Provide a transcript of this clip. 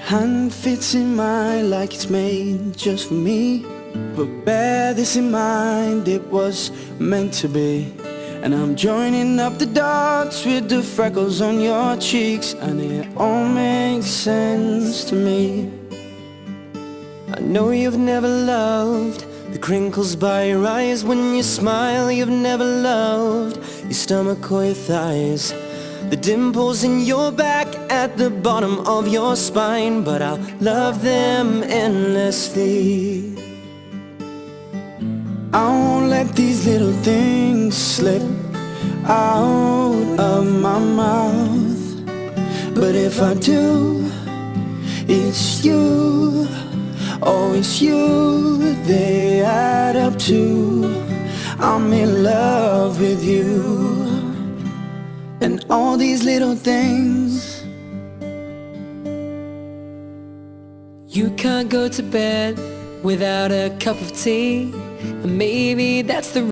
hand fits in mine like it's made just for me. But bear this in mind, it was meant to be. And I'm joining up the dots with the freckles on your cheeks, and it all makes sense to me. I know you've never loved the crinkles by your eyes when you smile. You've never loved your stomach or your thighs, the dimples in your back at the bottom of your spine. But I'll love them endlessly. I won't let these little things slip out of my mouth. But if I do, it's you. Oh, it's you they add up to. I'm in love with you. And all these little things. You can't go to bed without a cup of tea, and maybe that's the